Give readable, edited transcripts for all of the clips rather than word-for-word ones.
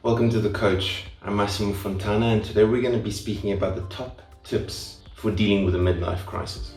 Welcome to The Coach. I'm Massimo Fontana, and today we're going to be speaking about the top tips for dealing with a midlife crisis.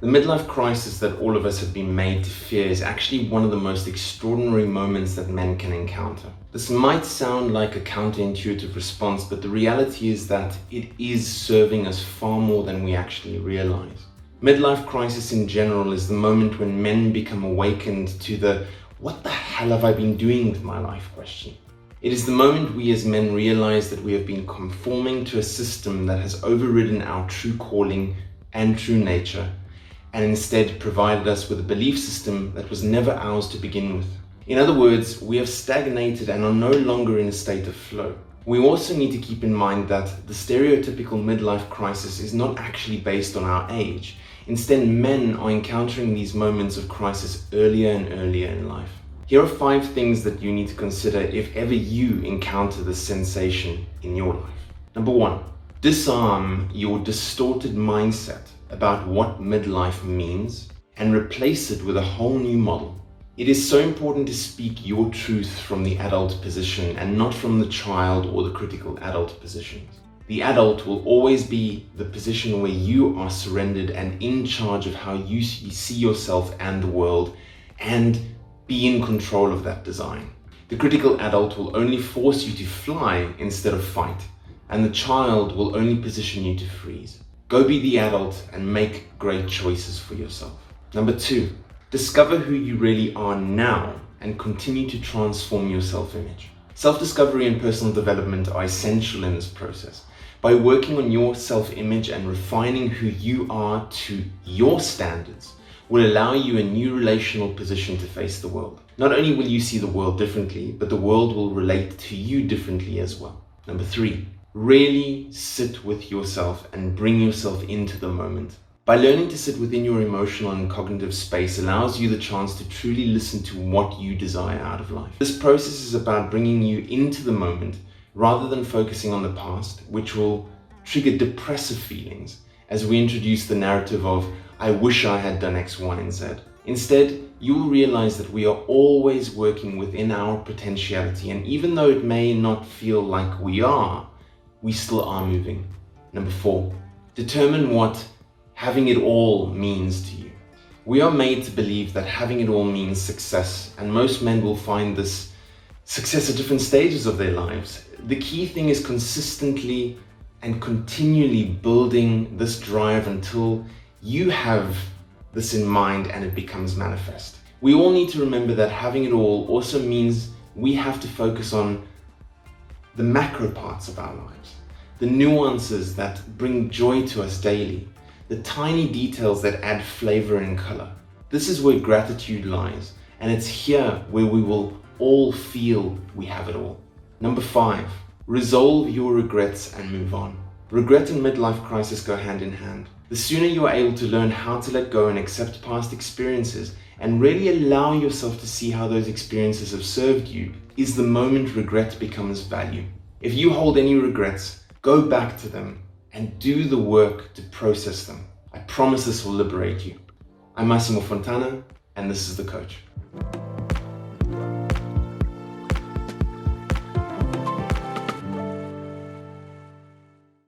The midlife crisis that all of us have been made to fear is actually one of the most extraordinary moments that men can encounter. This might sound like a counterintuitive response, but the reality is that it is serving us far more than we actually realize. Midlife crisis in general is the moment when men become awakened to the "what the hell have I been doing with my life?" question. It is the moment we as men realize that we have been conforming to a system that has overridden our true calling and true nature, and instead provided us with a belief system that was never ours to begin with. In other words, we have stagnated and are no longer in a state of flow. We also need to keep in mind that the stereotypical midlife crisis is not actually based on our age. Instead, men are encountering these moments of crisis earlier and earlier in life. Here are 5 things that you need to consider if ever you encounter this sensation in your life. Number 1, disarm your distorted mindset about what midlife means and replace it with a whole new model. It is so important to speak your truth from the adult position and not from the child or the critical adult positions. The adult will always be the position where you are surrendered and in charge of how you see yourself and the world, and be in control of that design. The critical adult will only force you to fly instead of fight, and the child will only position you to freeze. Go be the adult and make great choices for yourself. Number 2, discover who you really are now and continue to transform your self-image. Self-discovery and personal development are essential in this process. By working on your self-image and refining who you are to your standards will allow you a new relational position to face the world. Not only will you see the world differently, but the world will relate to you differently as well. Number 3, really sit with yourself and bring yourself into the moment. By learning to sit within your emotional and cognitive space allows you the chance to truly listen to what you desire out of life. This process is about bringing you into the moment rather than focusing on the past, which will trigger depressive feelings as we introduce the narrative of "I wish I had done X, Y, and Z." Instead, you will realize that we are always working within our potentiality, and even though it may not feel like we still are moving. Number 4, determine what having it all means to you. We are made to believe that having it all means success, and most men will find this success at different stages of their lives. The key thing is consistently and continually building this drive until you have this in mind and it becomes manifest. We all need to remember that having it all also means we have to focus on the macro parts of our lives, the nuances that bring joy to us daily, the tiny details that add flavor and color. This is where gratitude lies, and it's here where we will all feel we have it all. Number 5, resolve your regrets and move on. Regret and midlife crisis go hand in hand. The sooner you are able to learn how to let go and accept past experiences and really allow yourself to see how those experiences have served you, is the moment regret becomes value. If you hold any regrets, go back to them and do the work to process them. I promise this will liberate you. I'm Massimo Fontana, and this is The Coach.